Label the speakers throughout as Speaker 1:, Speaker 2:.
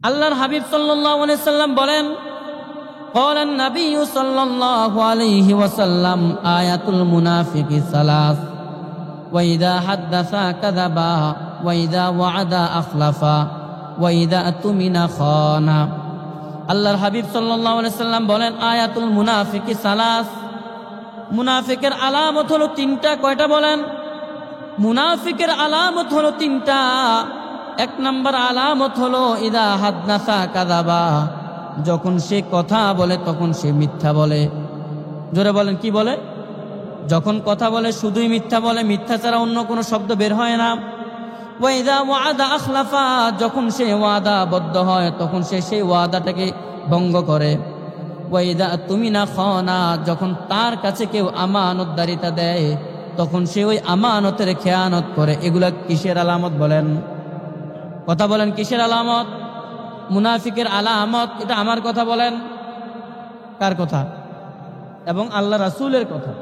Speaker 1: আল্লাহর হাবিব সাল্লাল্লাহু আলাইহি সাল্লাম বলেন, قال النبي صلى الله عليه وسلم آية المنافق ثلاث وإذا حدث كذب وإذا وعد أخلف وإذا اؤتمن خان। আল্লাহর হাবিব সাল্লাল্লাহু আলাইহি সাল্লাম বলেন, আয়াতুল মুনাফিকি সালাস, মুনাফিকের আলামত হলো তিনটা। কয়টা বলেন? মুনাফিকের আলামত হলো তিনটা। এক নম্বর আলামত হলো ইদা হাদনাসা কাযাবা, যখন সে কথা বলে তখন সে মিথ্যা বলে। জোরে বলেন, কি বলে? যখন কথা বলে শুধুই মিথ্যা বলে, মিথ্যা ছাড়া অন্য কোনো শব্দ বের হয় না। ওয়া ইদা ওয়াদা আখলাফা, যখন সে ওয়াদাবদ্ধ হয় তখন সে সেই ওয়াদাটাকে ভঙ্গ করে। ওয়া ইদা তুমিনা খানা, যখন তার কাছে কেউ আমানতদারিতা দেয় তখন সে ওই আমানতের খেয়ানত করে। এগুলা কিসের আলামত বলেন? কথা বলেন, কিসের আলামত? মুনাফিকের আলামত। এটা আমার কথা বলেন, কার কথা? এবং আল্লাহ রাসূলের কথা।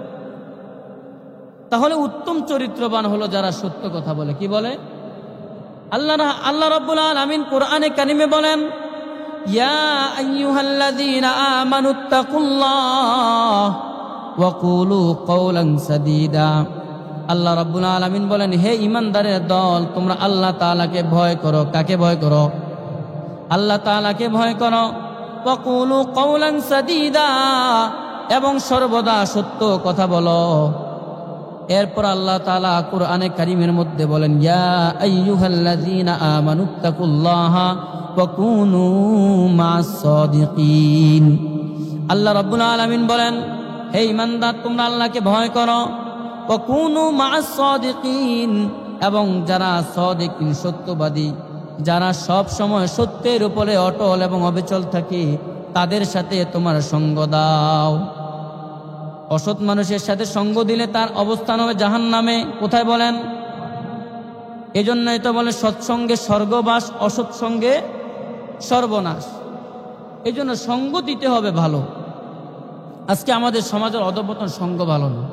Speaker 1: তাহলে উত্তম চরিত্রবান হলো যারা সত্য কথা বলে। কি বলে? আল্লাহ রাব্বুল আলামিন কোরআনে কারিমে বলেন, ইয়া আইয়ুহাল্লাযীনা আমানুত্তাকুল্লাহ ওয়া কুলু কওলান সাদীদা। আল্লাহ রাব্বুল আলামিন বলেন, হে ঈমানদারের দল, তোমরা আল্লাহ তাআলাকে ভয় করো। কাকে ভয় করো? আল্লাহ তাআলাকে ভয় করো। ওয়া কুলু কওলান সাদীদা, এবং সর্বদা সত্য কথা বলো। এরপর আল্লাহ তাআলা কোরআনে কারীমের মধ্যে বলেন, ইয়া আইয়ুহাল্লাযীনা আমানুত্তাকুল্লাহা ওয়া কুনু মা'আস সাদিকিন। আল্লাহ রাব্বুল আলামিন বলেন, হে ঈমানদার, তোমরা আল্লাহকে ভয় করো। ওয়া কুনু মা'আস সাদিকিন, এবং যারা সাদিকিন, সত্যবাদী, যারা সব সময় সত্যের উপরে অটল এবং অবিচল থাকে, তাদের সাথে তোমার সঙ্গ দাও। অসৎ মানুষের সাথে সঙ্গ দিলে তার অবস্থান হবে জাহান্নামে। কোথায় বলেন? এজন্যই তো বলে সৎসঙ্গে স্বর্গবাস, অসৎ সঙ্গে সর্বনাশ। এই জন্য সঙ্গ দিতে হবে ভালো। আজকে আমাদের সমাজের অধঃপতন, সঙ্গ ভালো না।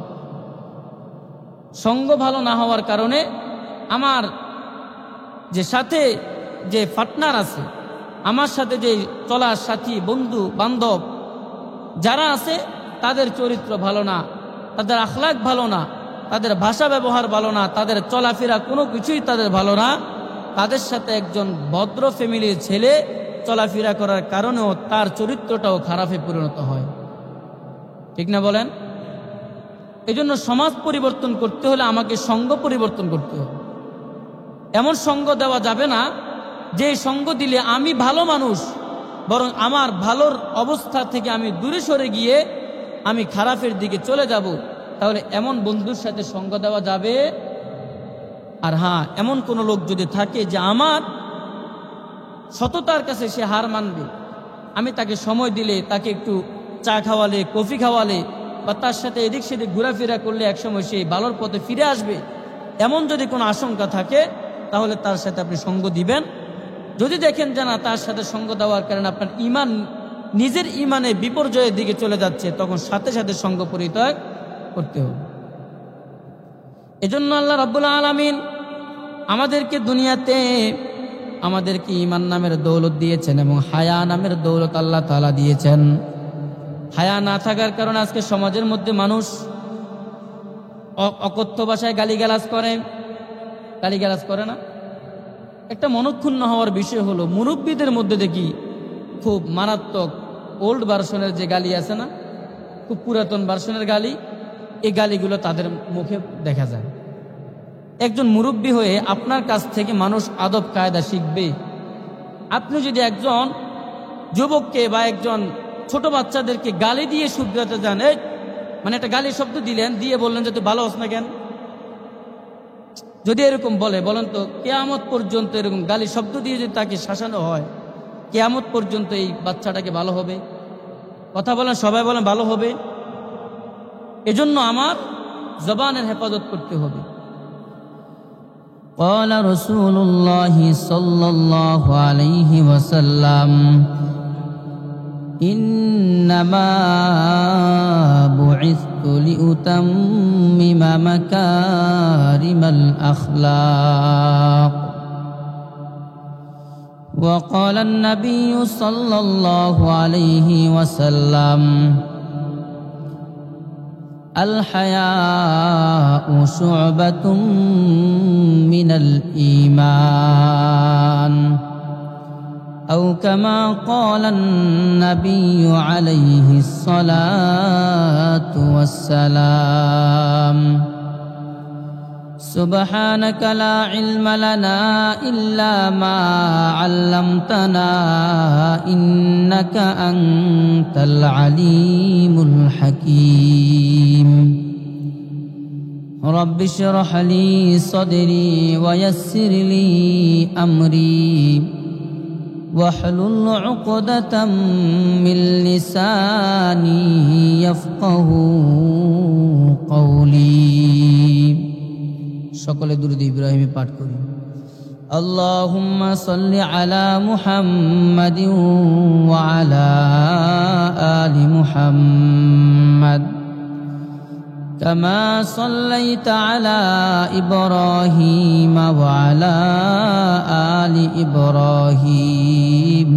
Speaker 1: সঙ্গ ভালো না হওয়ার কারণে আমার যে সাথে যে পার্টনার আছে, আমার সাথে যে চলার সাথী, বন্ধু বান্ধব যারা আছে, তাদের চরিত্র ভালো না, তাদের আখলাক ভালো না, তাদের ভাষা ব্যবহার ভালো না, তাদের চলাফেরা কোনো কিছুই তাদের ভালো না। তাদের সাথে একজন ভদ্র ফ্যামিলির ছেলে চলাফেরা করার কারণেও তার চরিত্রটাও খারাপে পরিণত হয়। ঠিক না বলেন? এজন্য সমাজ পরিবর্তন করতে হলে আমাকে সঙ্গ পরিবর্তন করতে হবে। এমন সঙ্গ দেওয়া যাবে না যে সঙ্গ দিলে আমি ভালো মানুষ, বরং আমার ভালোর অবস্থা থেকে আমি দূরে সরে গিয়ে আমি খারাপের দিকে চলে যাব। তাহলে এমন বন্ধুর সাথে সঙ্গ দেওয়া যাবে। আর হ্যাঁ, এমন কোনো লোক যদি থাকে যে আমার সততার কাছে সে হার মানবে, আমি তাকে সময় দিলে, তাকে একটু চা খাওয়ালে, কফি খাওয়ালে, বা তার সাথে এদিক সেদিক ঘোরাফেরা করলে একসময় সেই ভালোর পথে ফিরে আসবে, এমন যদি কোনো আশঙ্কা থাকে, তাহলে তার সাথে আপনি সঙ্গ দিবেন। যদি দেখেন যে না, তার সাথে সঙ্গ দেওয়ার কারণে আপনার ঈমান, নিজের ঈমানে বিপর্যয়ের দিকে চলে যাচ্ছে, তখন সাথে সাথে সঙ্গ পরিত্যাগ করতে হবে। এজন্য আল্লাহ রাব্বুল আলামিন আমাদেরকে দুনিয়াতে আমাদেরকে ঈমান নামের দৌলত দিয়েছেন এবং হায়া নামের দৌলত আল্লাহ তাআলা দিয়েছেন। হায়া না থাকার কারণে আজকে সমাজের মধ্যে মানুষ অকথ্য ভাষায় গালিগালাজ করে। গালিগালাজ করে না? একটা মনক্ষুণ্ণ হওয়ার বিষয় হলো, মুরব্বীদের মধ্যে দেখি খুব মারাত্মক ওল্ড ভার্সনের যে গালি আছে না, খুব পুরাতন ভার্সনের গালি, এই গালিগুলো তাদের মুখে দেখা যায়। একজন মুরব্বী হয়ে আপনার কাছ থেকে মানুষ আদব কায়দা শিখবে। আপনি যদি একজন যুবককে বা একজন ছোট বাচ্চাদেরকে গালি দিয়ে শুধরাতে যান, মানে একটা গালি শব্দ দিলেন, দিয়ে বললেন যে তুই ভালো হস না কেন, যদি এরকম বলেন তো কিয়ামত পর্যন্ত এরকম গালি শব্দ দিয়ে যদি তাকে শাসানো হয়, কিয়ামত পর্যন্ত এই বাচ্চাটাকে ভালো হবে? কথা বলেন, সবাই বলেন ভালো হবে। এজন্য আমার জবানের হেফাজত করতে হবে। قال رسول الله صلى الله عليه وسلم إنما بعثت لأتمم مكارم الأخلاق وقال النبي صلى الله عليه وسلم الحياء شعبة من الإيمان أو كما قال النبي عليه الصلاة والسلام سبحانك لا علم لنا إلا ما علمتنا إنك أنت العليم الحكيم رب اشرح لي صدري ويسر لي أمري واحلل عقدة من لساني يفقه قولي সকলে দুরূদ ইব্রাহিমী পাঠ করি আল্লাহুম্মা সাল্লি আলা মুহাম্মাদিন ওয়া আলা আলি মুহাম্মাদ কামা সাল্লাইতা আলা ইব্রাহিম ওয়া আলা আলি ইব্রাহিম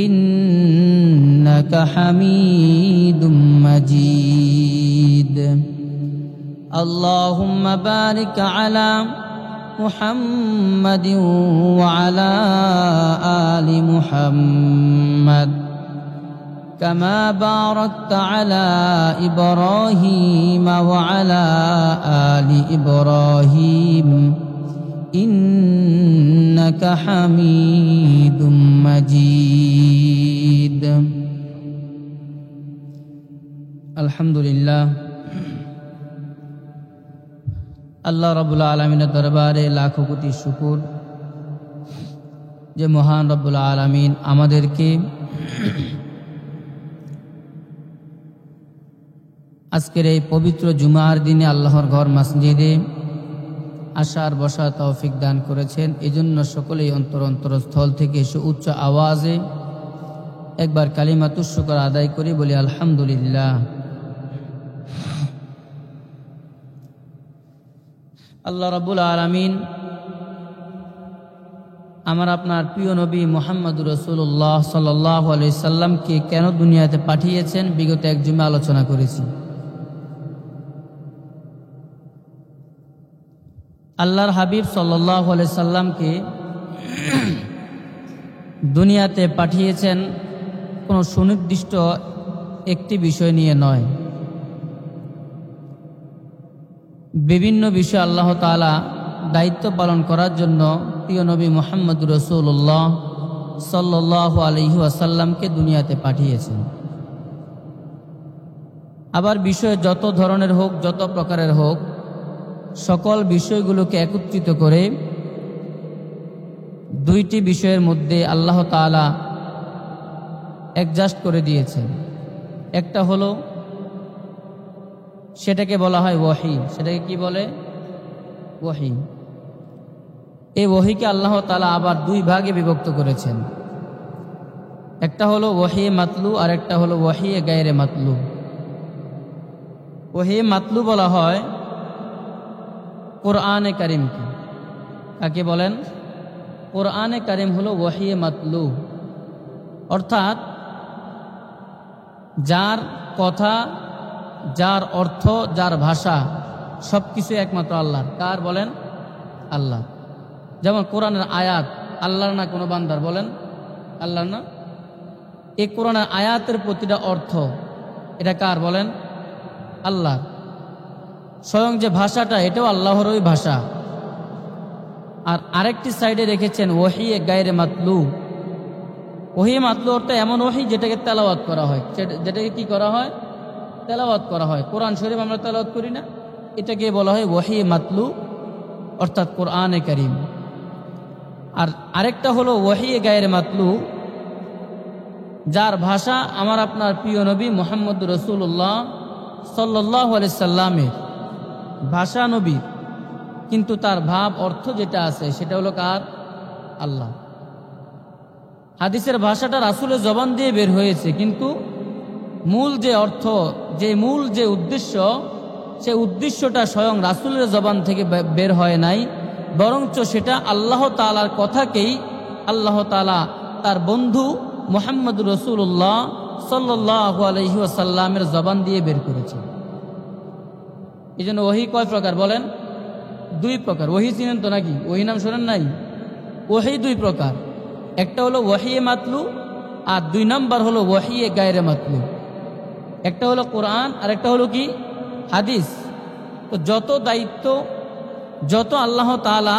Speaker 1: ইন্নাকা হামিদুম মাজিদ اللهم بارك على محمد وعلى آل محمد كما باركت على إبراهيم وعلى آل إبراهيم إنك حميد مجيد الحمد لله আল্লাহ রাব্বুল আলামিনের দরবারে লাখো কোটি শুকর যে মহান রব্বুল আলামিন আমাদেরকে আজকের এই পবিত্র জুমার দিনে আল্লাহর ঘর মসজিদে আসার বসার তৌফিক দান করেছেন। এজন্য সকলেই অন্তরস্থল থেকে উচ্চ আওয়াজে একবার কালিমাতুশ শুকর আদায় করে বলি আলহামদুলিল্লাহ। আল্লাহ রাব্বুল আলামিন আমার আপনার প্রিয় নবী মুহাম্মদুর রাসূলুল্লাহ সাল্লাল্লাহু আলাইহি সাল্লামকে কেন দুনিয়াতে পাঠিয়েছেন বিগত এক জুমা আলোচনা করেছি। আল্লাহর হাবিব সাল্লাল্লাহু আলাইহি সাল্লামকে দুনিয়াতে পাঠিয়েছেন কোনো সুনির্দিষ্ট একটি বিষয় নিয়ে নয়, বিভিন্ন বিষয় আল্লাহ তাআলা দায়িত্ব পালন করার জন্য প্রিয় নবী মুহাম্মদুর রাসূলুল্লাহ সাল্লাল্লাহু আলাইহি ওয়াসাল্লামকে দুনিয়াতে পাঠিয়েছেন। আবার বিষয় যত ধরনের হোক, যত প্রকারের হোক, সকল বিষয়গুলোকে একত্রিত করে দুইটি বিষয়ের মধ্যে আল্লাহ তাআলা অ্যাডজাস্ট করে দিয়েছেন। একটা হলো সেটাকে বলা হয় ওয়াহি, সেটাকে কি বলে? ওয়াহি। এই ওয়াহিকে আল্লাহ তাআলা আবার দুই ভাগে বিভক্ত করেছেন। একটা হলো ওয়াহি মাতলু আর একটা হলো ওয়াহি গায়রে মাতলু। ওয়াহি মাতলু বলা হয় কোরআনে কারিমকে। কাকে বলেন? কোরআনে কারিম হলো ওয়াহি মাতলু, অর্থাৎ যার কথা, যার অর্থ, যার ভাষা সব কিছু একমাত্র আল্লাহর। কার বলেন? আল্লাহ। যেমন কোরআনের আয়াত আল্লাহর না কোনো বান্দার? বলেন আল্লাহর না। এই কোরআনের আয়াতের প্রতিটা অর্থ এটা কার? বলেন আল্লাহ। স্বয়ং যে ভাষাটা এটাও আল্লাহরই ভাষা। আর আরেকটি সাইডে রেখেছেন ওয়াহি গায়রে মাতলু। ওয়াহি মাতলু অর্থ এমন ওয়াহি যেটাকে তেলাওয়াত করা হয়, যেটাকে কি করা হয়? তেলাওয়াত করা হয়। কোরআন শরীফ আমরা তেলাওয়াত করি না, এটাকে বলা হয় ওয়াহি মাতলু, অর্থাৎ কোরআনে কারিম। আর আরেকটা হলো ওয়াহি গায়রে মাতলু, যার ভাষা আমার আপনার প্রিয় নবী মুহাম্মদুর রাসূলুল্লাহ সাল্লাল্লাহু আলাইহি সাল্লামের ভাষা নবী, কিন্তু তার ভাব অর্থ যেটা আছে সেটা হলো কার? আল্লাহ। হাদিসের ভাষাটা রাসূলের জবান দিয়ে বের হয়েছে, কিন্তু মূল যে অর্থ, যে মূল যে উদ্দেশ্য, সে উদ্দেশ্যটা স্বয়ং রাসূলের জবান থেকে বের হয় নাই, বরঞ্চ সেটা আল্লাহ তাআলার কথাকেই আল্লাহ তাআলা তার বন্ধু মুহাম্মদুর রাসূলুল্লাহ সাল্লাল্লাহু আলাইহি ওয়াসাল্লামের জবান দিয়ে বের করেছেন। এই জন্য ওহী কয় প্রকার বলেন? 2 প্রকার। ওহী চিনেন তো নাকি? ওহী নাম শোনেন নাই? ওহী 2 প্রকার। একটা হলো ওহীয়ে মাতলু, আর 2 নাম্বার হলো ওহীয়ে গায়রে মাতলু। একটা হলো কোরআন আর একটা হলো কি হাদিস। তো যত দায়িত্ব, যত আল্লাহ তাআলা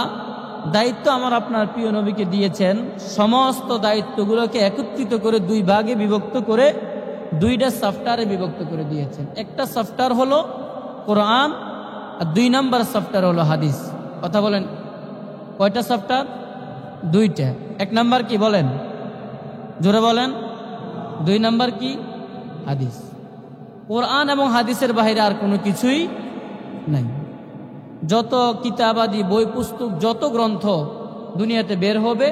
Speaker 1: দায়িত্ব আমার আপনার প্রিয় নবীকে দিয়েছেন, সমস্ত দায়িত্বগুলোকে একত্রিত করে 2 ভাগে বিভক্ত করে 2টা সফটওয়্যারে বিভক্ত করে দিয়েছেন। একটা সফটওয়্যার হলো কোরআন আর 2 নাম্বার সফটওয়্যার হলো হাদিস। কথা বলেন, কয়টা সফটওয়্যার? 2টা। 1 নাম্বার কি বলেন? জোরে বলেন। 2 নাম্বার কি? হাদিস। কোরআন এবং হাদিসের বাইরে আর কোনো কিছুই নাই। যত কিতাবাদি বই পুস্তক, যত গ্রন্থ দুনিয়াতে বের হবে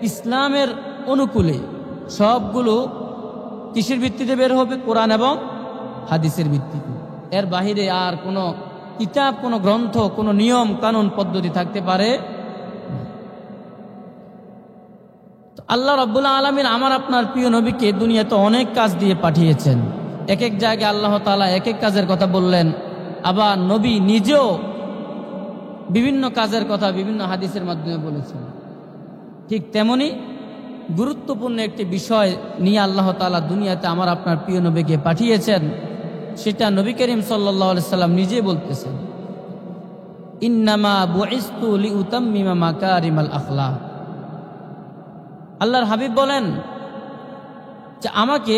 Speaker 1: ইসলামের অনুকূলে, সবগুলো কিসের ভিত্তিতে বের হবে? কোরআন এবং হাদিসের ভিত্তিতে। এর বাহিরে আর কোনো কিতাব, কোনো গ্রন্থ, কোনো নিয়ম কানুন পদ্ধতি থাকতে পারে না। আল্লাহ রাব্বুল আলামিন আমার আপনার প্রিয় নবীকে দুনিয়াতে অনেক কাজ দিয়ে পাঠিয়েছেন। এক এক জায়গায় আল্লাহ তাআলা এক এক কাজের কথা বললেন। আবার নবী নিজেও বিভিন্ন কাজের কথা বিভিন্ন হাদিসের মাধ্যমে বলেছেন। ঠিক তেমনি গুরুত্বপূর্ণ একটি বিষয় নিয়ে আল্লাহ তাআলা দুনিয়াতে আমার আপনার প্রিয় নবীকে পাঠিয়েছেন, সেটা নবী করিম সাল্লাল্লাহু আলাইহি সাল্লাম নিজে বলতেছেন, ইন্নামা বুইসতু লিউতাম্মিমা মাকারিমাল আখলাক। আল্লাহর হাবিব বলেন যে আমাকে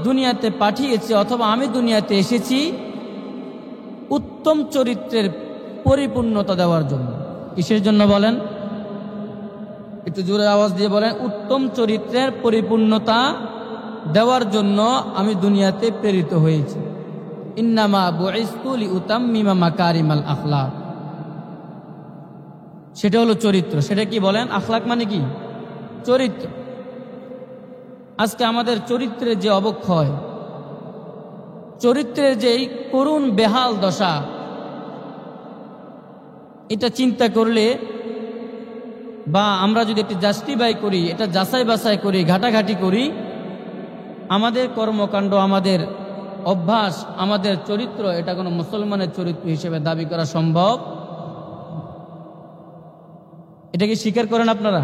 Speaker 1: দুনিয়াতে পাঠিয়েছে, অথবা আমি দুনিয়াতে এসেছি উত্তম চরিত্রের পরিপূর্ণতা দেওয়ার জন্য। কিসের জন্য বলেন? একটু জোরে আওয়াজ দিয়ে বলেন। উত্তম চরিত্রের পরিপূর্ণতা দেওয়ার জন্য আমি দুনিয়াতে প্রেরিত হয়েছি। ইন্নামা বুইসতু লিউতাম্মিমা মাকারিমাল আখলাক। সেটা হলো চরিত্র। সেটা কি বলেন? আখলাক মানে কি? চরিত্র। আজকে আমাদের চরিত্রের যে অবক্ষয়, চরিত্রের যে করুণ বেহাল দশা, এটা চিন্তা করলে বা আমরা যদি একটু জাস্টিফাই করি, এটা যাচাই বাছাই করি, ঘাটাঘাটি করি, আমাদের কর্মকাণ্ড, আমাদের অভ্যাস, আমাদের চরিত্র, এটা কোনো মুসলমানের চরিত্র হিসেবে দাবি করা সম্ভব। এটা কি স্বীকার করেন আপনারা?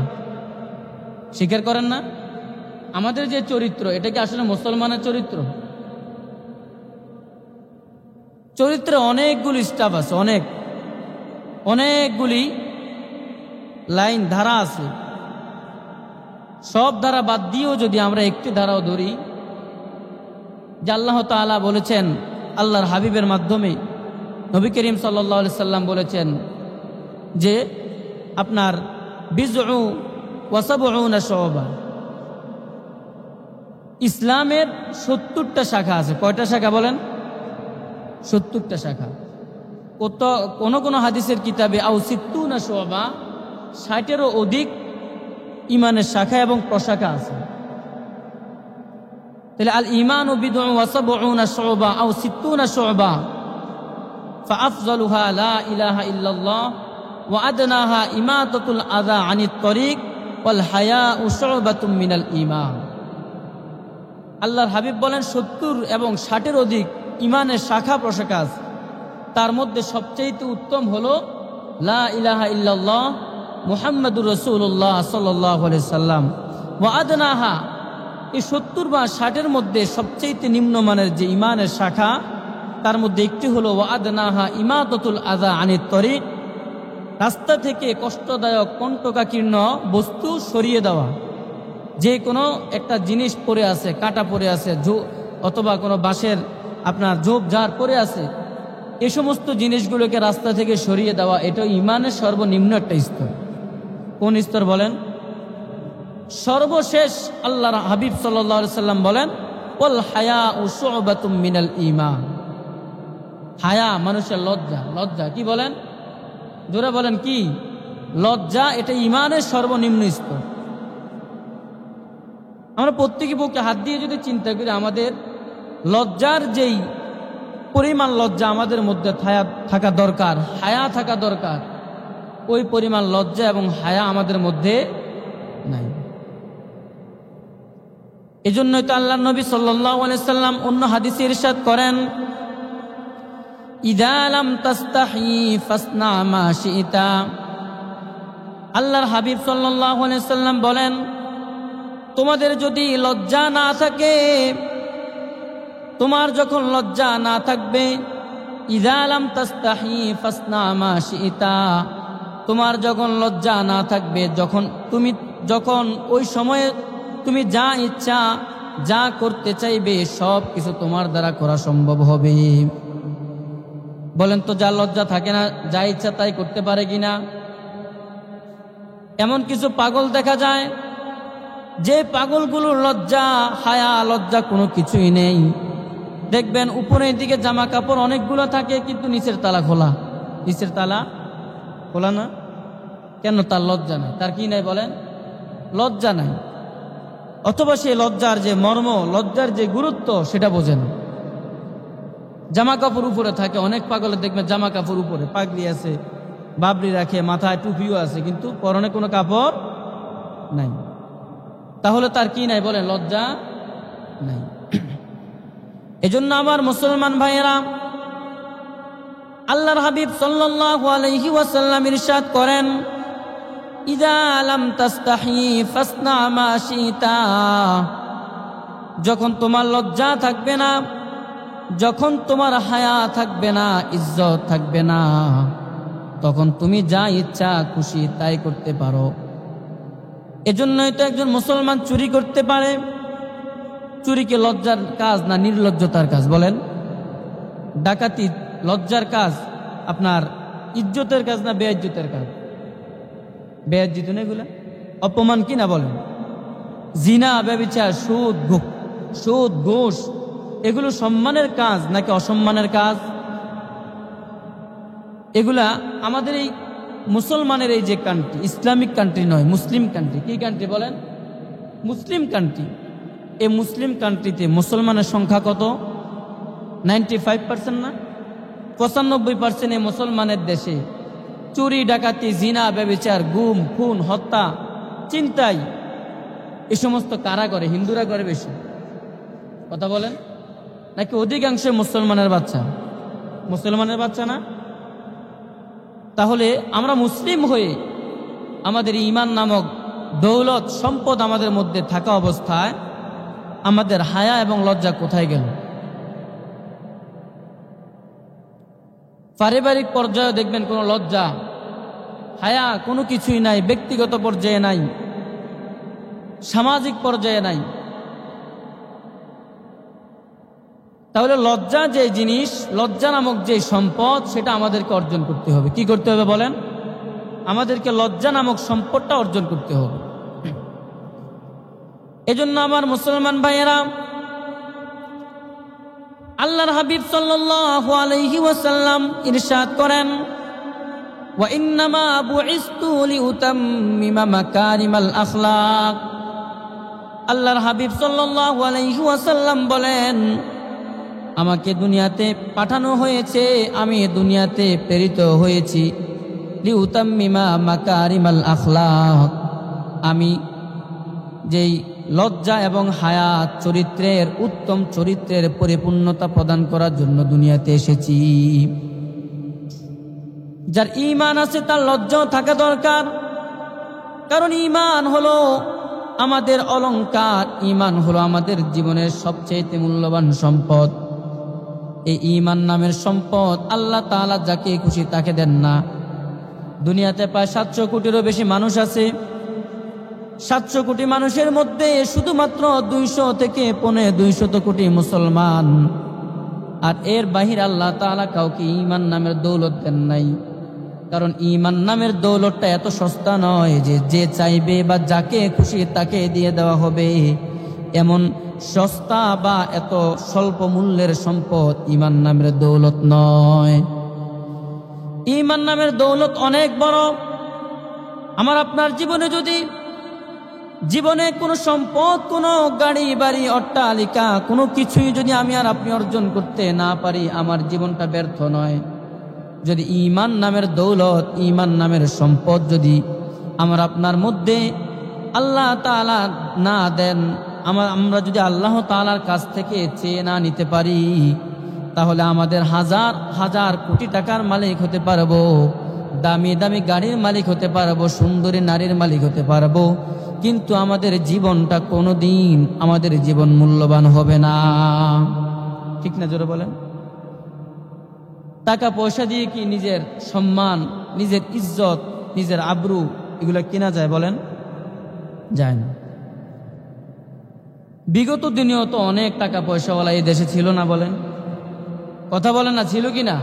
Speaker 1: স্বীকার করেন না? আমাদের যে চরিত্র, এটা কি আসলে মুসলমানের চরিত্র? চরিত্রে অনেকগুলি স্টাফ আছে, অনেকগুলি লাইন, ধারা আছে। সব ধারা বাদ দিয়েও যদি আমরা একটি ধারাও ধরি, যে আল্লাহ তাআলা বলেছেন আল্লাহর হাবিবের মাধ্যমে, নবী করিম সাল্লাল্লাহু আলাইহি সাল্লাম বলেছেন যে আপনার বিজউ ওয়া সাবউনা শুবা, ইসলামের 70টা শাখা আছে। কয়টা শাখা বলেন? 70টা শাখা। কোন কোন হাদিসের কিতাবে আও সিত্তুনা শুবা, 60-এরও অধিক ইমানের শাখা এবং প্রশাখা আছে। তাহলে আল ঈমানু বিদউ ওয়া সাবউনা শুবা আও সিত্তুনা শুবা ফাআফযালুহা লা ইলাহা ইল্লাল্লাহ ওয়া আদনাহা ইমাতাতুল আযা আনিত তরিক ওয়াল হায়াউ শুবাতুম মিনাল ঈমান। আল্লাহর হাবিব বলেন 70 এবং 60-এর অধিক ইমানের শাখা প্রশাখা আছে। তার মধ্যে সবচেয়ে উত্তম হলো লা ইলাহা ইল্লাল্লাহ মুহাম্মাদুর রাসূলুল্লাহ সাল্লাল্লাহু আলাইহি সাল্লাম। ওয়া আদনাহা, এই 70 বা 60-এর মধ্যে সবচেয়ে নিম্নমানের যে ইমানের শাখা, তার মধ্যে একটি হলো ওয়া আদনাহা ইমাতাতুল আযা আনিত তরিক, রাস্তা থেকে কষ্টদায়ক কণ্টকাকীর্ণ বস্তু সরিয়ে দেওয়া। যে কোনো একটা জিনিস পড়ে আছে, কাটা পড়ে আছে, অথবা কোনো বাঁশের আপনার ঝোপঝাড় পড়ে আছে, এই সমস্ত জিনিসগুলোকে রাস্তা থেকে সরিয়ে দেওয়া, এটা ইমানের সর্বনিম্ন একটা স্তর। কোন স্তর বলেন? সর্বশেষ আল্লাহর হাবিব সাল্লাল্লাহু আলাইহি সাল্লাম বলেন ওয়াল হায়াউ শুবাতুম মিনাল ঈমান। হায়া মানুষের লজ্জা। লজ্জা কি বলেন? জোরে বলেন কি? লজ্জা, এটা ইমানের সর্বনিম্ন স্তর। আমরা প্রত্যেকে বুকে হাত দিয়ে যদি চিন্তা করি, আমাদের লজ্জার যেই পরিমাণ লজ্জা আমাদের মধ্যে থাকা দরকার, হায়া থাকা দরকার, ওই পরিমাণ লজ্জা এবং হায়া আমাদের মধ্যে নাই। এজন্যই তো আল্লাহর নবী সাল্লাল্লাহু আলাইহি সাল্লাম অন্য হাদিসে ইরশাদ করেন, ইযা লাম তাস্তাহি ফাসনা মা শি'তা। আল্লাহর হাবিব সাল্লাল্লাহু আলাইহি সাল্লাম বলেন, তোমাদের যদি লজ্জা না থাকে, তোমার যখন লজ্জা না থাকবে, ইযা লাম তাস্তাহি ফাসনা মা শি'তা, তোমার যখন লজ্জা না থাকবে, যখন ওই সময়ে তুমি যা ইচ্ছা যা করতে চাইবে সব কিছু তোমার দ্বারা করা সম্ভব হবে। বলেন তো, যা লজ্জা থাকে না যা ইচ্ছা তাই করতে পারে কিনা? এমন কিছু পাগল দেখা যায় যে পাগলগুলোর লজ্জা হায়া লজ্জা কোনো কিছুই নেই। দেখবেন উপরের দিকে জামা কাপড় অনেকগুলো থাকে কিন্তু নিচের তালা খোলা। নিচের তালা খোলা না কেন? তার লজ্জা নাই। তার কি নাই বলেন? লজ্জা নাই। অথবা সেই লজ্জার যে মর্ম, লজ্জার যে গুরুত্ব সেটা বোঝে না। জামা কাপড় উপরে থাকে, অনেক পাগলে দেখবেন জামা কাপড় উপরে, পাগড়ি আছে, বাবরি রাখে, মাথায় টুপিও আছে, কিন্তু পরনে কোনো কাপড় নাই। তাহলে তার কি নাই বলেন? লজ্জা নাই। এজন্য আমার মুসলমান ভাইয়েরা, আল্লাহর হাবিব সাল্লাল্লাহু আলাইহি ওয়াসাল্লাম ইরশাদ করেন, ইযা লাম তাস্তাহি ফাসনা মা শি'তা। যখন তোমার লজ্জা থাকবে না, যখন তোমার হায়া থাকবে না, ইজ্জত থাকবে না, তখন তুমি যা ইচ্ছা খুশি তাই করতে পারো। এজন্যই তো একজন মুসলমান চুরি করতে পারে। চুরি কি লজ্জার কাজ না নির্লজ্জতার কাজ বলেন? ডাকাতি লজ্জার কাজ, আপনার ইজ্জতের কাজ না বেইজ্জতের কাজ? বেইজ্জত না, এগুলা অপমান কি না বলেন? জিনা, ব্যভিচার, সুদ, ঘুষ, এগুলো সম্মানের কাজ নাকি অসম্মানের কাজ? এগুলা আমাদের এই মুসলমানের এই যে কান্ট্রি, ইসলামিক কান্ট্রি নয়, মুসলিম কান্ট্রি। কি কান্ট্রি বলেন? মুসলিম কান্ট্রি। এই মুসলিম কান্ট্রিতে মুসলমানের সংখ্যা কত? 95% না? 95% এই মুসলমানের দেশে চুরি, ডাকাতি, জিনা, ব্যভিচার, গুম, খুন, হত্যা, চিন্তাই, এই সমস্ত কারা করে? হিন্দুরা করে বেশি। কথা বলেন? নাকি অধিকাংশ মুসলমানের বাচ্চা? মুসলমানের বাচ্চা না? তাহলে আমরা মুসলিম হয়ে আমাদের ঈমান নামক দৌলত, সম্পদ আমাদের মধ্যে থাকা অবস্থায় আমাদের হায়া এবং লজ্জা কোথায় গেল? পারিবারিক পর্যায়ে দেখবেন কোনো লজ্জা, হায়া কোনো কিছুই নাই, ব্যক্তিগত পর্যায়ে নাই, সামাজিক পর্যায়ে নাই। তাহলে লজ্জা যে জিনিস, লজ্জা নামক যে সম্পদ, সেটা আমাদেরকে অর্জন করতে হবে। কি করতে হবে বলেন? আমাদেরকে লজ্জা নামক সম্পদটা অর্জন করতে হবে। এজন্য আমার মুসলমান ভাইয়েরা, আল্লাহর হাবিব সাল্লাল্লাহু আলাইহি ওয়াসাল্লাম ইরশাদ করেন, ওয়া ইন্নামা বুইসতু লিউতাম্মিমা মাকারিমাল আখলাক। আল্লাহর হাবিব সাল্লাল্লাহু আলাইহি ওয়াসাল্লাম বলেন, আমাকে দুনিয়াতে পাঠানো হয়েছে, আমি দুনিয়াতে প্রেরিত হয়েছি লিউতাম্মিমা মাকারিমাল আখলাক, আমি যেই লজ্জা এবং হায়াত চরিত্রের, উত্তম চরিত্রের পরিপূর্ণতা প্রদান করার জন্য দুনিয়াতে এসেছি। যার ঈমান আছে তার লজ্জাও থাকা দরকার, কারণ ঈমান হলো আমাদের অলংকার, ঈমান হলো আমাদের জীবনের সবচেয়ে মূল্যবান সম্পদ। এই ঈমান নামের সম্পদ আল্লাহ তাআলা যাকে খুশি তাকে দেন না। দুনিয়াতে প্রায় 700 কোটিরও বেশি মানুষ আছে। 700 কোটি মানুষের মধ্যে শুধুমাত্র 200 থেকে 250 কোটি মুসলমান, আর এর বাহিরে আল্লাহ তাআলা কাউকে ঈমান নামের দৌলত দেন নাই। কারণ ঈমান নামের দৌলতটা এত সস্তা নয় যে যে চাইবে বা যাকে খুশি তাকে দিয়ে দেওয়া হবে, এমন সস্তা বা এত স্বল্প মূল্যের সম্পদ ঈমান নামের দৌলত নয়। ঈমান নামের দৌলত অনেক বড়। আমার আপনার জীবনে যদি কোনো সম্পদ, কোনো গাড়ি বাড়ি অট্টালিকা, কোনো কিছুই যদি আমি আর আপনি অর্জন করতে না পারি, আমার জীবনটা ব্যর্থ নয়। যদি ঈমান নামের দৌলত, ঈমান নামের সম্পদ যদি আমার আপনার মধ্যে আল্লাহ তাআলা না দেন, আমরা যদি আল্লাহ তাআলার কাছ থেকে চেয়ে না নিতে পারি, তাহলে আমাদের হাজার হাজার কোটি টাকার মালিক হতে পারবো, দামি দামি গাড়ির মালিক হতে পারবো, সুন্দরী নারীর মালিক হতে পারবো, কিন্তু আমাদের জীবনটা কোনোদিন আমাদের জীবন মূল্যবান হবে না। ঠিক না? জোরে বলেন। টাকা পয়সা দিয়ে কি নিজের সম্মান, নিজের ইজ্জত, নিজের আবরু এগুলো কিনা যায়? বলেন, যায় না। বিগত দিনেও তো অনেক টাকা পয়সাওয়ালা এই দেশে ছিল না? বলেন, কথা বলেন না, ছিল কি না?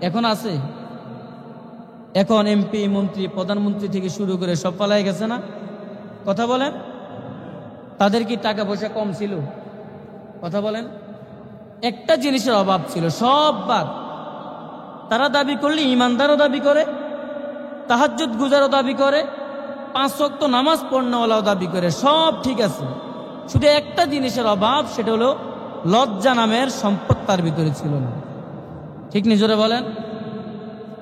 Speaker 1: এখন আছে? এখন এমপি, মন্ত্রী, প্রধানমন্ত্রী থেকে শুরু করে সব পালাই গেছে না? কথা বলেন। তাদের কি টাকা পয়সা কম ছিল? কথা বলেন। একটা জিনিসের অভাব ছিল, সব বাদ। তারা দাবি করলে ইমানদারও দাবি করে, তাহাজ্জুদ গুজারও দাবি করে, 5 ওয়াক্ত নামাজ পড়নেওয়ালাও দাবি করে, সব ঠিক আছে। শুধু একটা জিনিসের অভাব, সেটা হলো লজ্জা নামের সম্পদ তার ভিতরে ছিল না। ঠিক নিজরে বলেন।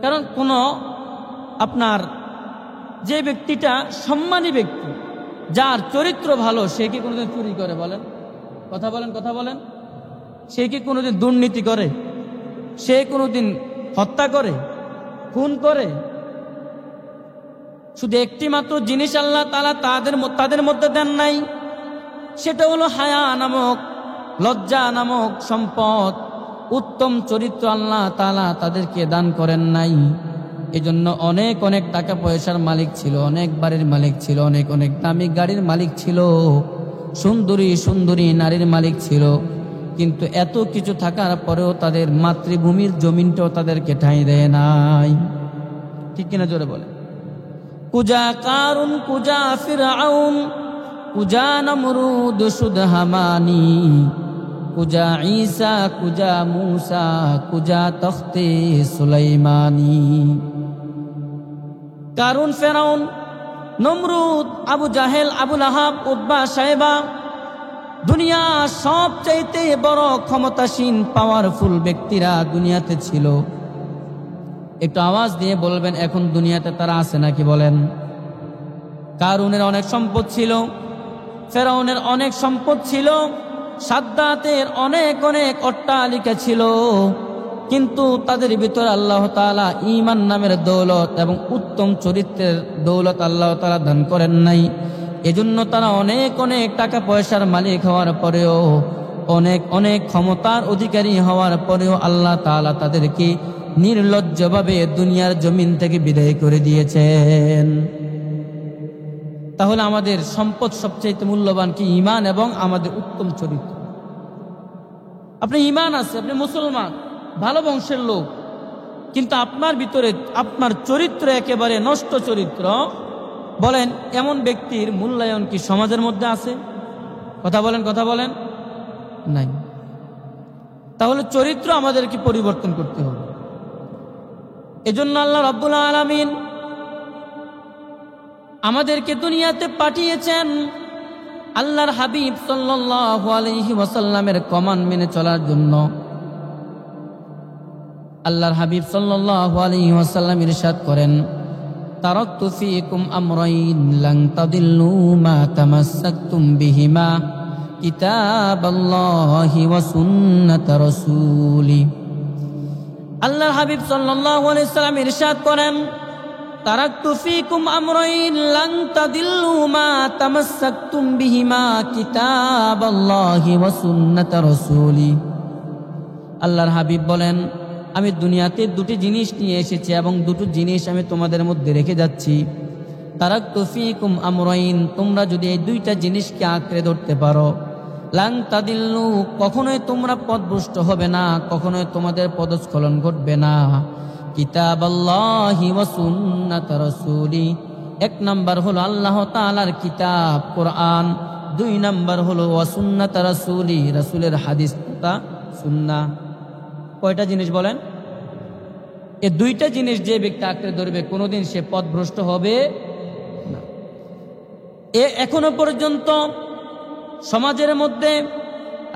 Speaker 1: কারণ কোন আপনার যে ব্যক্তিটা সম্মানী ব্যক্তি, যার চরিত্র ভালো, সে কি কোনোদিন চুরি করে? বলেন, কথা বলেন, কথা বলেন। সে কি কোনোদিন দুর্নীতি করে? সে কোনোদিন হত্যা করে, খুন করে? শুধু একটি মাত্র জিনিস আল্লাহ তাআলা তাদের মধ্যে দেন নাই, সেটা হলো হায়া নামক, লজ্জা নামক সম্পদ, উত্তম চরিত্র আল্লাহ তাআলা তাদেরকে দান করেন নাই। এজন্য অনেক অনেক টাকা পয়সার মালিক ছিল, অনেক বাড়ির মালিক ছিল, অনেক অনেক দামি গাড়ির মালিক ছিল, সুন্দরী সুন্দরী নারীর মালিক ছিল, কিন্তু এত কিছু থাকার পরেও তাদের মাতৃভূমির জমিনটাও তাদেরকে ঠাঁই দেয় নাই। ঠিক কিনা? জোরে বলে। কুজা কারুন, কুজা ফিরআউন, কুজা নমরুদ, সুদ হামানি, কুজা ঈসা, কুজা মূসা, কুজা তখতে সুলাইমানি। কারুন, ফেরাউন, নমরুদ, আবু জাহেল, আবু লাহাব, উতবা, সাইবা, দুনিয়া সবচাইতে বড় ক্ষমতাসীন পাওয়ারফুল ব্যক্তিরা দুনিয়াতে ছিল। একটু আওয়াজ দিয়ে বলবেন, এখন দুনিয়াতে তারা আছে নাকি? বলেন। কারুনের অনেক সম্পদ ছিল, ফেরাউনের অনেক সম্পদ ছিল, সাদ্দাতের অনেক অনেক অট্টালিকা ছিল, কিন্তু তাদের ভিতরে আল্লাহ তাআলা ঈমান নামের দৌলত এবং উত্তম চরিত্রের দৌলত আল্লাহ তাআলা দান করেন নাই। এজন্য তারা অনেক অনেক টাকা পয়সার মালিক হওয়ার পরেও, অনেক অনেক ক্ষমতার অধিকারী হওয়ার পরেও আল্লাহ তাআলা তাদেরকে নির্লজ্জভাবে দুনিয়ার জমিন থেকে বিদায় করে দিয়েছেন। তাহলে আমাদের সম্পদ সবচেয়ে মূল্যবান কি? ঈমান এবং আমাদের উত্তম চরিত্র। আপনি ঈমান আছে, আপনি মুসলমান, ভালো বংশের লোক, কিন্তু আপনার ভিতরে আপনার চরিত্র একেবারে নষ্ট চরিত্র, বলেন এমন ব্যক্তির মূল্যায়ন কি সমাজের মধ্যে আছে? কথা বলেন, কথা বলেন। নাই। তাহলে চরিত্র আমাদেরকে পরিবর্তন করতে হবে। এজন্য আল্লাহ রাব্বুল আলামিন আমাদেরকে দুনিয়াতে পাঠিয়েছেন আল্লাহর হাবিব সাল্লাল্লাহু আলাইহি ওয়াসাল্লামের কমান্ড মেনে চলার জন্য। আল্লাহর হাবিব সাল্লাল্লাহু আলাইহি ওয়াসাল্লাম ইরশাদ করেন, তারাকতু ফীকুম আমরাইন লান তাদিল্লু মা তামাসসাকতুম বিহিমা কিতাবাল্লাহি ওয়া সুন্নাত রাসূলি। আল্লাহর হাবিব সাল্লাল্লাহু আলাইহি ওয়াসাল্লাম ইরশাদ করেন, তারাকতু ফীকুম আমরাইন লান তাদিল্লু মা তামাসসাকতুম বিহিমা কিতাবাল্লাহি ওয়া সুন্নাত রাসূলি। আল্লাহর হাবিব বলেন, আমি দুনিয়াতে দুটি জিনিস নিয়ে এসেছি এবং দুটো জিনিস আমি তোমাদের মধ্যে রেখে যাচ্ছি। তারাকতু ফীকুম আমরাইন, তোমরা যদি এই দুইটা জিনিসকে আঁকড়ে ধরতে পারো, লান তাদিল্লু, কখনোই তোমরা পথভ্রষ্ট হবে না, কখনোই তোমাদের পদস্খলন ঘটবে না। কিতাবাল্লাহি ওয়া সুন্নাত রাসূলি, এক নাম্বার হলো আল্লাহ তাআলার কিতাব কোরআন, 2 নাম্বার হলো ওয়া সুন্নাত রাসূলি, রাসূলের হাদিস তা সুন্নাহ। কয়টা জিনিস বলেন? এই 2টা জিনিস যে ব্যক্তি আঁকড়ে ধরবে কোনোদিন সে পথভ্রষ্ট হবে না। এখনো পর্যন্ত সমাজের মধ্যে,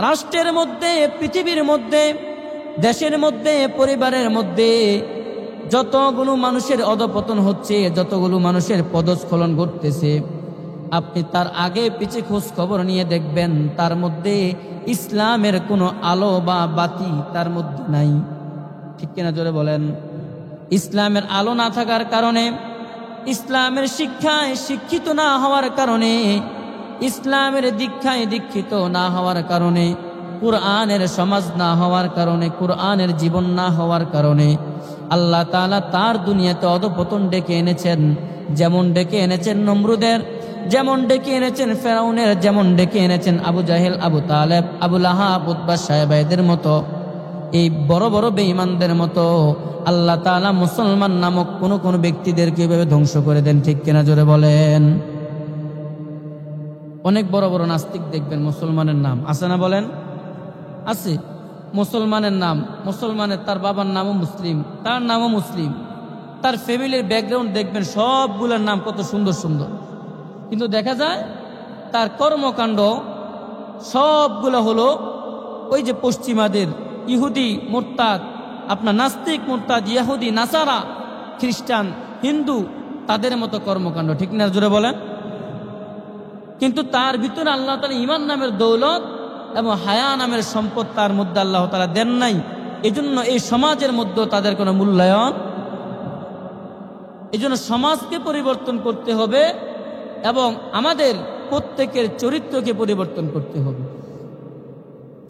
Speaker 1: রাষ্ট্রের মধ্যে, পৃথিবীর মধ্যে, দেশের মধ্যে, পরিবারের মধ্যে যতগুলো মানুষের অধপতন হচ্ছে, যতগুলো মানুষের পদস্খলন ঘটতেছে, আপনি তার আগে পিছে খোঁজ খবর নিয়ে দেখবেন তার মধ্যে ইসলামের কোনো আলো বা বাতি তার মধ্যে নাই। ঠিক কিনা জোরে বলেন? ইসলামের আলো না থাকার কারণে, ইসলামের শিক্ষায় শিক্ষিত না হওয়ার কারণে, ইসলামের দীক্ষায় দীক্ষিত না হওয়ার কারণে, কুরআনের সমাজ না হওয়ার কারণে, কুরআনের জীবন না হওয়ার কারণে আল্লাহ তাআলা তার দুনিয়াতে অধঃপতন ডেকে এনেছেন। যেমন ডেকে এনেছেন নমরুদের, যেমন ডেকে এনেছেন ফেরাউনের, যেমন ডেকে এনেছেন আবু জাহেল, আবু তালেব, আবু লাহাব, উতবা সাহেবাদের মতো, এই বড় বড় বেঈমানদের মতো আল্লাহ তাআলা মুসলমান নামক কোন ব্যক্তিদেরকে এভাবে ধ্বংস করে দেন। ঠিক কিনা জোরে বলেন? অনেক বড় বড় নাস্তিক দেখবেন মুসলমানের নাম আছে না? বলেন আছে। মুসলমানের নাম, মুসলমানের তার বাবার নামও মুসলিম, তার নামও মুসলিম, তার ফ্যামিলির ব্যাকগ্রাউন্ড দেখবেন সবগুলোর নাম কত সুন্দর সুন্দর, কিন্তু দেখা যায় তার কর্মকাণ্ড সবগুলো হলো ওই যে পশ্চিমাদের ইহুদি মুরতাদ, আপনার নাস্তিক মুরতাদ, ইহুদি, নাসারা, খ্রিস্টান, হিন্দু, তাদের মতো কর্মকাণ্ড। ঠিক না জোরে বলেন? কিন্তু তার ভিতরে আল্লাহ তাআলা ঈমান নামের দৌলত এবং হায়া নামের সম্পদ তার মধ্যে আল্লাহ তাআলা দেন নাই। এজন্য এই সমাজের মধ্যে তাদের কোনো মূল্যায়ন। এজন্য সমাজকে পরিবর্তন করতে হবে এবং আমাদের প্রত্যেকের চরিত্রকে পরিবর্তন করতে হবে।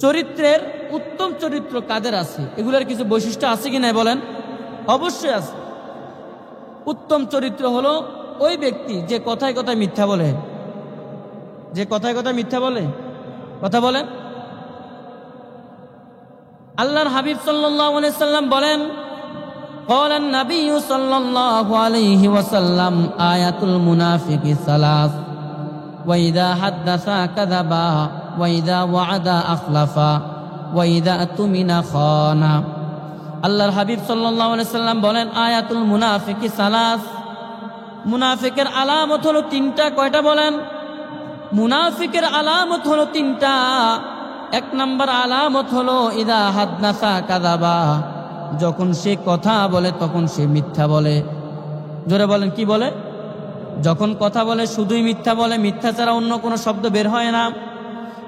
Speaker 1: চরিত্রের উত্তম চরিত্র কাদের আছে? এগুলোর কিছু বৈশিষ্ট্য আছে কি নাই বলেন? অবশ্যই আছে। উত্তম চরিত্র হলো ওই ব্যক্তি যে কথায় কথায় মিথ্যা বলে, যে কথায় কথায় মিথ্যা বলে। কথা বলেন। আল্লাহর হাবিব সাল্লাল্লাহু আলাইহি সাল্লাম বলেন, قال النبي صلى الله عليه وسلم آية المنافق ثلاث وإذا حدث كذب وإذا وعد أخلف وإذا اؤتمن خان। আল্লাহর হাবিব সাল্লাল্লাহু আলাইহি সাল্লাম বলেন, আয়াতুল মুনাফিকি সালাস, মুনাফিকের আলামত হলো তিনটা। কয়টা বলেন? মুনাফিকের আলামত হলো তিনটা। এক নম্বর আলামত হলো ইদা হাদনাসা কাযাবা, যখন সে কথা বলে তখন সে মিথ্যা বলে। জোরে বলেন, কি বলে? যখন কথা বলে শুধুই মিথ্যা বলে, মিথ্যা ছাড়া অন্য কোনো শব্দ বের হয় না।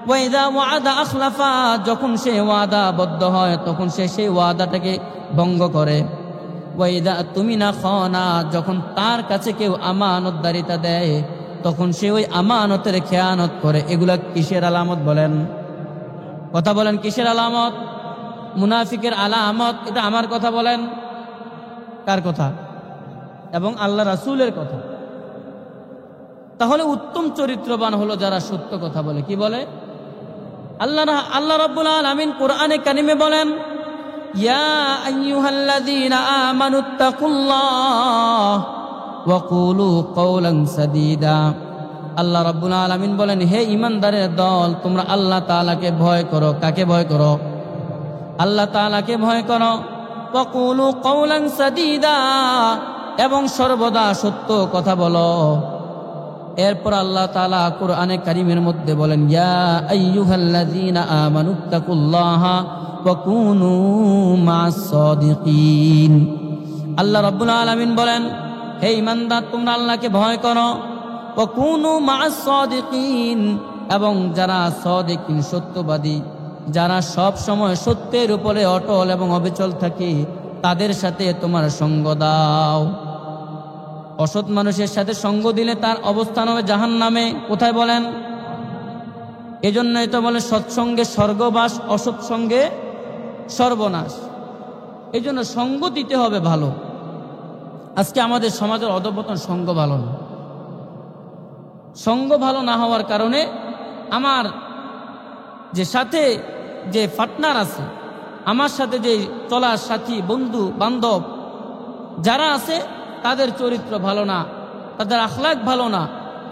Speaker 1: ওয়াইদা ওয়াদা আখলাফা, যখন সে ওয়াদাবদ্ধ হয় তখন সে সেই ওয়াদাটাকে ভঙ্গ করে। ওয়াইদা তুমিনা খানা, যখন তার কাছে কেউ আমানতদারিতা দেয় তখন সে ওই আমানতের খেয়ানত করে। এগুলা কিসের আলামত বলেন? কথা বলেন, কিসের আলামত? মুনাফিকের আলামত। এটা আমার কথা বলেন, কার কথা? এবং আল্লাহ রাসূলের কথা। তাহলে উত্তম চরিত্রবান হলো যারা সত্য কথা বলে। কি বলে? আল্লাহ রাব্বুল আলামিন কোরআনে কারিমে বলেন, ইয়া আইয়ুহাল্লাযীনা আমানুত্তাকুল্লাহ ওয়া কুলু কওলান সাদীদা। আল্লাহ রাব্বুল আলামিন বলেন, হে ঈমানদারের দল, তোমরা আল্লাহ তাআলাকে ভয় করো। কাকে ভয় করো? আল্লাহ তাআলাকে ভয় করো। ওয়া কুলু কওলান সাদীদা, এবং সর্বদা সত্য কথা বলো। এরপর আল্লাহ তাআলা কোরআনে কারীমের মধ্যে বলেন, ইয়া আইয়ুহাল্লাযীনা আমানুত্তাকুল্লাহা ওয়া কুনু মা'আস সাদিকিন। আল্লাহ রাব্বুল আলামিন বলেন, হে ঈমানদার, তোমরা আল্লাহকে ভয় করো। ওয়া কুনু মা'আস সাদিকিন, এবং যারা সাদিকিন, সত্যবাদী, যারা সব সময় সত্যের উপরে অটল এবং অবিচল থাকে, তাদের সাথে তোমার সঙ্গ দাও। অসৎ মানুষের সাথে সঙ্গ দিলে তার অবস্থান হবে জাহান্নামে। কোথায় বলেন? এজন্যই তো বলে সৎসঙ্গে স্বর্গবাস, অসৎ সঙ্গে সর্বনাশ। এজন্য সঙ্গ দিতে হবে ভালো। আজকে আমাদের সমাজের অধঃপতন, সঙ্গ ভালো না। সঙ্গ ভালো না হওয়ার কারণে আমার যে সাথে যে পার্টনার আছে, আমার সাথে যে চলার সাথী, বন্ধু বান্ধব যারা আছে, তাদের চরিত্র ভালো না, তাদের আখলাক ভালো না,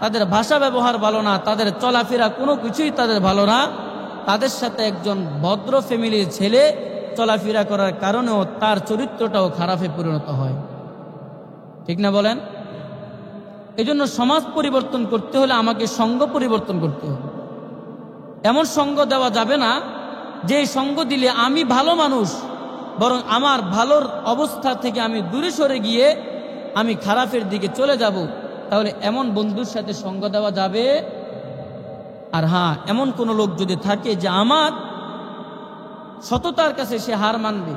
Speaker 1: তাদের ভাষা ব্যবহার ভালো না, তাদের চলাফেরা কোনো কিছুই তাদের ভালো না। তাদের সাথে একজন ভদ্র ফ্যামিলির ছেলে চলাফেরা করার কারণেও তার চরিত্রটাও খারাপে পরিণত হয়। ঠিক না বলেন? এজন্য সমাজ পরিবর্তন করতে হলে আমাকে সঙ্গ পরিবর্তন করতে হবে। এমন সঙ্গ দেওয়া যাবে না যে সঙ্গ দিলে আমি ভালো মানুষ, বরং আমার ভালোর অবস্থা থেকে আমি দূরে সরে গিয়ে আমি খারাপের দিকে চলে যাব। তাহলে এমন বন্ধুর সাথে সঙ্গ দেওয়া যাবে। আর হ্যাঁ, এমন কোনো লোক যদি থাকে যে আমার সততার কাছে সে হার মানবে,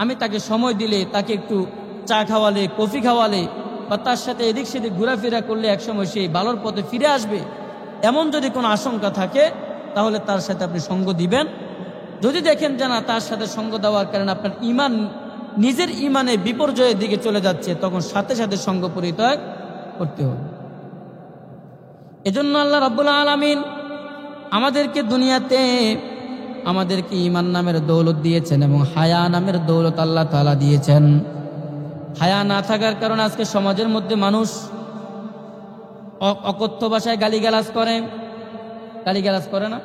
Speaker 1: আমি তাকে সময় দিলে, তাকে একটু চা খাওয়ালে, কফি খাওয়ালে বা তার সাথে এদিক সেদিক ঘোরাফেরা করলে একসময় সেই ভালোর পথে ফিরে আসবে, এমন যদি কোনো আশঙ্কা থাকে তাহলে তার সাথে আপনি সঙ্গ দিবেন। যদি দেখেন যে না, তার সাথে সঙ্গ দেওয়ার কারণে আপনার ইমান, নিজের ইমানে বিপর্যয়ের দিকে চলে যাচ্ছে, তখন সাথে সাথে সঙ্গ পরিত্যাগ করতে হবে। এজন্য আল্লাহ রাব্বুল আলামিন আমাদেরকে দুনিয়াতে আমাদেরকে ইমান নামের দৌলত দিয়েছেন এবং হায়া নামের দৌলত আল্লাহ তাআলা দিয়েছেন। হায়া না থাকার কারণে আজকে সমাজের মধ্যে মানুষ অকথ্য ভাষায় গালিগালাজ করে না।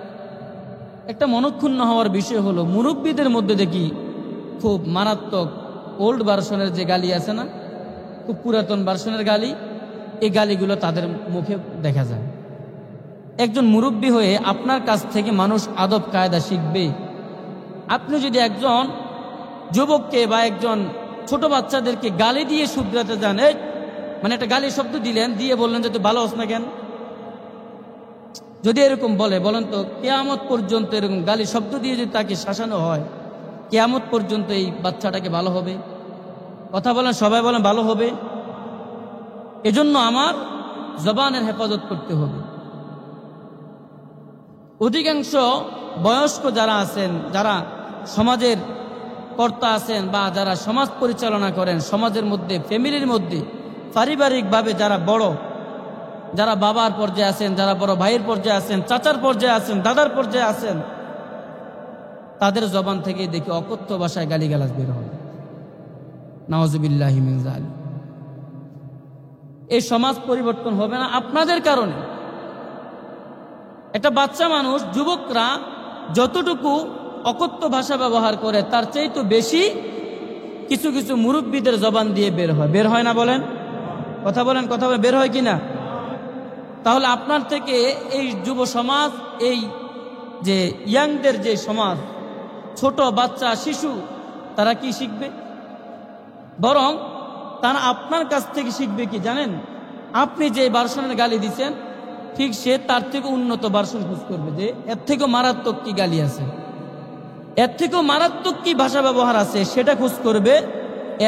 Speaker 1: একটা মনক্ষুণ্ণ হওয়ার বিষয় হলো, মুরব্বীদের মধ্যে দেখি খুব মারাত্মক ওল্ড ভার্সনের যে গালি আছে না, খুব পুরাতন ভার্সনের গালি, এই গালিগুলো তাদের মুখে দেখা যায়। একজন মুরব্বী হয়ে আপনার কাছ থেকে মানুষ আদব কায়দা শিখবে। আপনি যদি একজন যুবককে বা একজন ছোট বাচ্চাদেরকে গালি দিয়ে শুধরাতে যান, মানে একটা গালি শব্দ দিলেন, দিয়ে বললেন যে তুই ভালো হস না কেন, যদি এরকম বলেন তো কিয়ামত পর্যন্ত এরকম গালি শব্দ দিয়ে যদি তাকে শাসানো হয়, কিয়ামত পর্যন্ত এই বাচ্চাটাকে ভালো হবে? কথা বলেন, সবাই বলেন ভালো হবে? এজন্য আমার জবানের হেফাজত করতে হবে। অধিকাংশ বয়স্ক যারা আছেন, যারা সমাজের কর্তা আছেন বা যারা সমাজ পরিচালনা করেন, সমাজের মধ্যে, ফ্যামিলির মধ্যে, পারিবারিকভাবে যারা বড়, যারা বাবার পর্যায়ে আছেন, যারা বড় ভাইয়ের পর্যায়ে আছেন, চাচার পর্যায়ে আছেন, দাদার পর্যায়ে আছেন, তাদের জবান থেকে দেখি অকথ্য ভাষায় গালিগালাজ বের হয়। নাউযুবিল্লাহি মিন যালিক। এই সমাজ পরিবর্তন হবে না আপনাদের কারণে। একটা বাচ্চা মানুষ, যুবকরা যতটুকু অকথ্য ভাষা ব্যবহার করে তার চাইতে বেশি কিছু কিছু মুরব্বীদের জবান দিয়ে বের হয় না? বলেন, কথা বলেন, বের হয় কিনা? তাহলে আপনার থেকে এই যুব সমাজ, এই যে ইয়াংদের যে সমাজ, ছোট বাচ্চা, শিশু, তারা কি শিখবে? বরং তারা আপনার কাছ থেকে শিখবে কি জানেন? আপনি যে ভার্সনের গালি দিচ্ছেন, ঠিক সে তার থেকে উন্নত ভার্সন খোঁজ করবে, যে এর থেকেও মারাত্মক কি গালি আছে, এর থেকেও মারাত্মক কি ভাষা ব্যবহার আছে, সেটা খোঁজ করবে।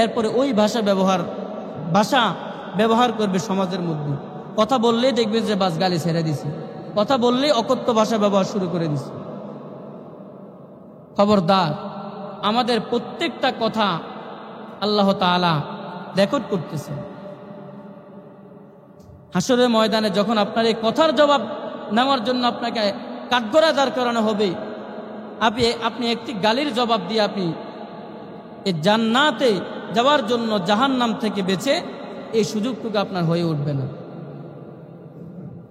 Speaker 1: এরপরে ওই ভাষা ব্যবহার করবে সমাজের মধ্যে। কথা বললেই দেখবে যে বাস গালি ছেড়ে দিছে, কথা বললেই অকথ্য ভাষা ব্যবহার শুরু করে দিছে। খবরদার, আমাদের প্রত্যেকটা কথা আল্লাহ তাআলা রেকর্ড করতেছেন। হাসরের ময়দানে যখন আপনার এই কথার জবাব নেওয়ার জন্য আপনাকে কাঠগড়ায় দাঁড় করানো হবে, আপনি একটি গালির জবাব দিয়ে আপনি এই জান্নাতে যাওয়ার জন্য জাহান্নাম থেকে বেঁচে এই সুযোগটুকু আপনার হয়ে উঠবে না।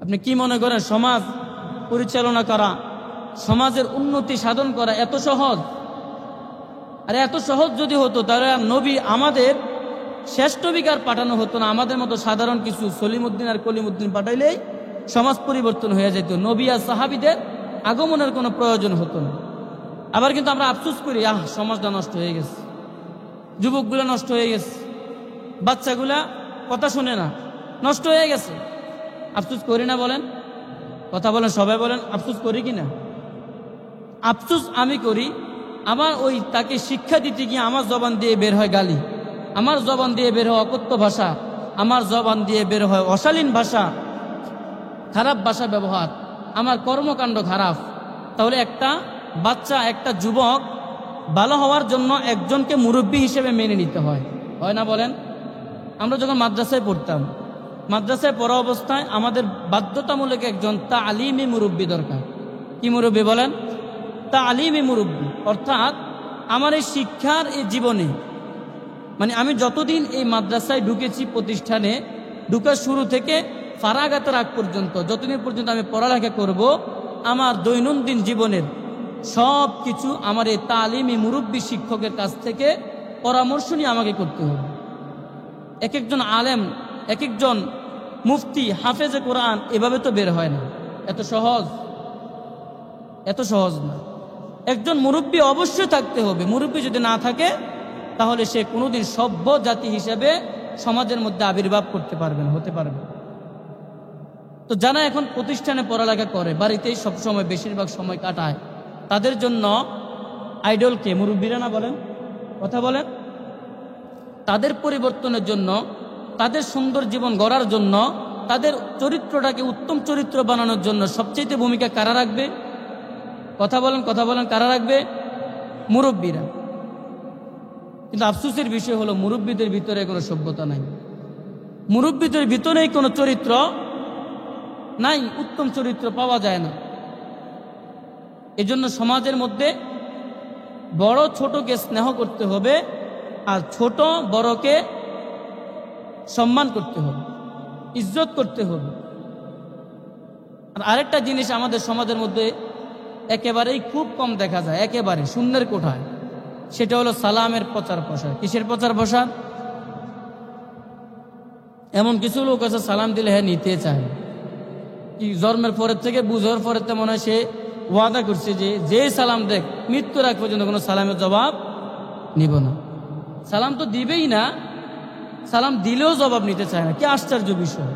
Speaker 1: আপনি কি মনে করেন সমাজ পরিচালনা করা, সমাজের উন্নতি সাধন করা এত সহজ? আর এত সহজ যদি হতো তাহলে নবী, আমাদের শেষ নবীকার পাঠানো হতো না। আমাদের মতো সাধারণ কিছু সলিমউদ্দিন আর কলিমউদ্দিন পাঠাইলেই সমাজ পরিবর্তন হয়ে যেত। নবী আর সাহাবীদের আগমনের কোনো প্রয়োজন হতো না। আবার কিন্তু আমরা আফসোস করি, সমাজটা নষ্ট হয়ে গেছে, যুবকগুলা নষ্ট হয়ে গেছে, বাচ্চাগুলা কথা শুনে না, নষ্ট হয়ে গেছে। আফসোস করি না? বলেন, কথা বলেন, সবাই বলেন, আফসোস করি কিনা? আফসোস আমি করি। আমার ওই তাকে শিক্ষা দিতে গিয়ে আমার জবান দিয়ে বের হয় গালি, আমার জবান দিয়ে বের হয় অকথ্য ভাষা, আমার জবান দিয়ে বের হয় অশালীন ভাষা, খারাপ ভাষা ব্যবহার, আমার কর্মকাণ্ড খারাপ। তাহলে একটা বাচ্চা, একটা যুবক ভালো হওয়ার জন্য একজনকে মুরব্বী হিসেবে মেনে নিতে হয় না? বলেন, আমরা যখন মাদ্রাসায় পড়তাম, মাদ্রাসায় পড়া অবস্থায় আমাদের বাধ্যতামূলক একজন তালিমি মুরব্বী দরকার। কি মুরব্বী? বলেন, তালিমি মুরব্বী। অর্থাৎ আমার এই শিক্ষার এই জীবনে, মানে আমি যতদিন এই মাদ্রাসায় ঢুকেছি, প্রতিষ্ঠানে ঢুকার শুরু থেকে ফারাগাতের আগ পর্যন্ত, যতদিন পর্যন্ত আমি পড়ালেখা করব, আমার দৈনন্দিন জীবনের সব কিছু আমার এই তালিমি মুরব্বী শিক্ষকের কাছ থেকে পরামর্শ নিয়ে আমাকে করতে হবে। এক একজন আলেম, এক একজন মুফতি, হাফেজে কোরআন এভাবে তো বের হয় না। এত সহজ না। একজন মুরব্বী অবশ্যই থাকতে হবে। মুরব্বী যদি না থাকে তাহলে সে কোনোদিন সভ্য জাতি হিসেবে সমাজের মধ্যে আবির্ভাব করতে পারবে না, হতে পারবে না। তো যারা এখন প্রতিষ্ঠানে পড়ালেখা করে, বাড়িতেই সবসময় বেশিরভাগ সময় কাটায়, তাদের জন্য আইডলকে মুরব্বীরা না বলেন, কথা বলেন, তাদের পরিবর্তনের জন্য, তাদের সুন্দর জীবন গড়ার জন্য, তাদের চরিত্রটাকে উত্তম চরিত্র বানানোর জন্য সবচেয়ে ভূমিকা কারা রাখবে? কথা বলেন, কথা বলেন, কারা রাখবে? মুরব্বীরা। কিন্তু আফসোসের বিষয় হলো মুরব্বীদের ভিতরে কোনো সভ্যতা নাই, মুরব্বীদের ভিতরেই কোনো চরিত্র নাই, উত্তম চরিত্র পাওয়া যায় না। এজন্য সমাজের মধ্যে বড় ছোটকে স্নেহ করতে হবে, আর ছোট বড়কে সম্মান করতে হবে, ইজ্জত করতে হবে। আর আরেকটা জিনিস আমাদের সমাজের মধ্যে একেবারেই খুব কম দেখা যায়, একেবারে শূন্যের কোঠায়, সেটা হলো সালামের প্রচার প্রসার। কিসের প্রচার প্রসার? এমন কিছু লোক আছে সালাম দিলে হ্যাঁ নিতে চায়, কি জন্মের পরের থেকে বুঝার পরের মনে হয় সে ওয়াদা করছে যে সালাম দেখ মৃত্যুর আগ পর্যন্ত কোনো সালামের জবাব নিব না। সালাম তো দিবেই না, সালাম দিলেও জবাব নিতে চায় না। কি আশ্চর্য বিষয়!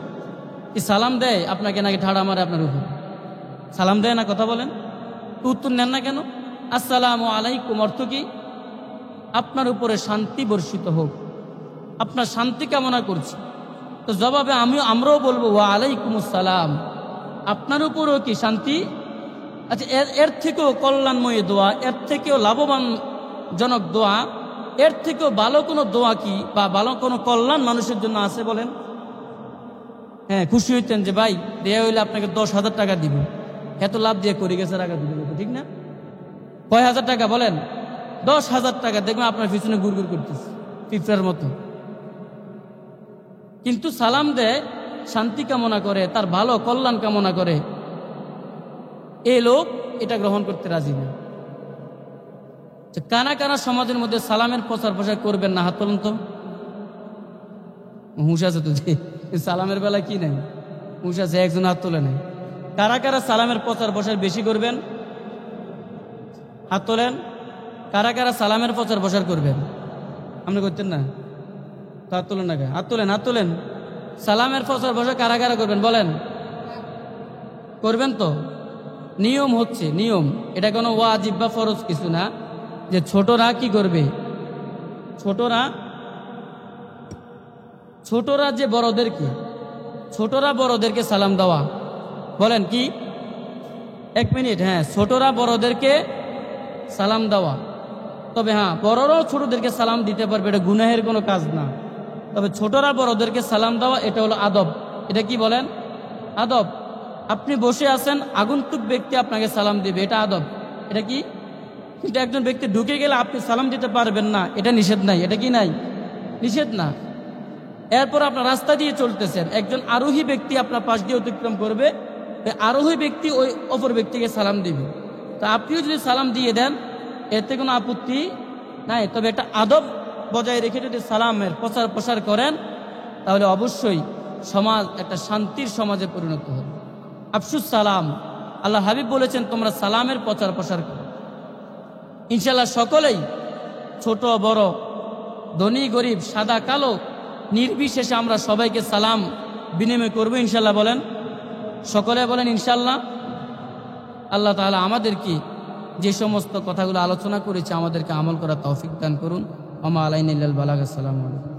Speaker 1: কি সালাম দেয় আপনাকে নাকি ঠাড়া মারে আপনার উপর? সালাম দেয় না, কথা বলেন, উত্তর নেন না কেন? আসসালামু আলাইকুম অর্থ কি? আপনার উপরে শান্তি বর্ষিত হোক, আপনার শান্তি কামনা করছি। তো জবাবে আমরাও বলবো ওয়া আলাইকুমুস সালাম, আপনার উপরও কি শান্তি? আচ্ছা, এর থেকেও কল্যাণময়ী দোয়া, এর থেকেও লাভবানজনক দোয়া, এর থেকেও ভালো কোনো দোয়া কি বা ভালো কোনো কল্যাণ মানুষের জন্য আছে বলেন? হ্যাঁ, খুশি হইতেন যে ভাই দেয়া হইলে আপনাকে 10,000 টাকা দিব, এত লাভ দিয়ে করে গেছে টাকা দিবে, ঠিক না? কয় হাজার টাকা বলেন? 10,000 টাকা। দেখবেন আপনার পিছনে গুড়গুড় করতেছে পিঁপড়ার মতো। কিন্তু সালাম দেয় শান্তি কামনা করে, তার ভালো কল্যাণ কামনা করে, এই লোক এটা গ্রহণ করতে রাজি না। কানা কানা সমাজের মধ্যে সালামের প্রচার প্রসার করবেন না? হাত তোলেন তো। হুঁশ আছে তো, যে সালামের বেলা কি নাই, হুঁশ আছে, একজন হাত তোলে নাই। কারা কারা সালামের প্রচার প্রসার বেশি করবেন? হাত তোলেন। কারা কারা সালামের প্রচার প্রসার করবেন? আপনি করতেন না তো হাত তোলেন না, হাত তোলেন, হাত তোলেন। সালামের প্রচার প্রসার কারা কারা করবেন বলেন? করবেন তো? নিয়ম হচ্ছে, নিয়ম, এটা কোনো ওয়াজিব বা ফরজ কিছু না যে ছোটরা কি করবে। ছোটরা যে ছোটরা বড়দেরকে সালাম দেওয়া, বলেন কি? 1 মিনিট। হ্যাঁ, ছোটরা বড়দেরকে সালাম দেওয়া। তবে হ্যাঁ, বড়রাও ছোটদেরকে সালাম দিতে পারবে, এটা গুনাহের কোনো কাজ না। তবে ছোটরা বড়দেরকে সালাম দেওয়া এটা হলো আদব। এটা কি বলেন? আদব। আপনি বসে আছেন, আগন্তুক ব্যক্তি আপনাকে সালাম দিবে, এটা আদব। এটা কি? কিন্তু একজন ব্যক্তি ঢুকে গেলে আপনি সালাম দিতে পারবেন না, এটা নিষেধ নাই। এটা কি নাই? নিষেধ না। এরপর আপনার রাস্তা দিয়ে চলতেছেন, একজন আরোহী ব্যক্তি আপনার পাশ দিয়ে অতিক্রম করবে, আরোহী ব্যক্তি ওই অপর ব্যক্তিকে সালাম দিবে। তা আপনিও যদি সালাম দিয়ে দেন এতে কোনো আপত্তি নাই। তবে একটা আদব বজায় রেখে যদি সালামের প্রচার প্রসার করেন তাহলে অবশ্যই সমাজ একটা শান্তির সমাজে পরিণত হবে। আফসুস সালাম, আল্লাহ হাবিব বলেছেন তোমরা সালামের প্রচার প্রসার করো। ইনশাল্লাহ সকলেই, ছোট বড়, ধনী গরিব, সাদা কালো নির্বিশেষে আমরা সবাইকে সালাম বিনিময় করবো ইনশাল্লাহ। বলেন, সকলে বলেন ইনশাল্লাহ। আল্লাহ তাআলা আমাদেরকে যে সমস্ত কথাগুলো আলোচনা করেছে আমাদেরকে আমল করার তৌফিক দান করুন। ওমা আলাইনা ইল্লাল বালাগ। আসসালামু আলাইকুম।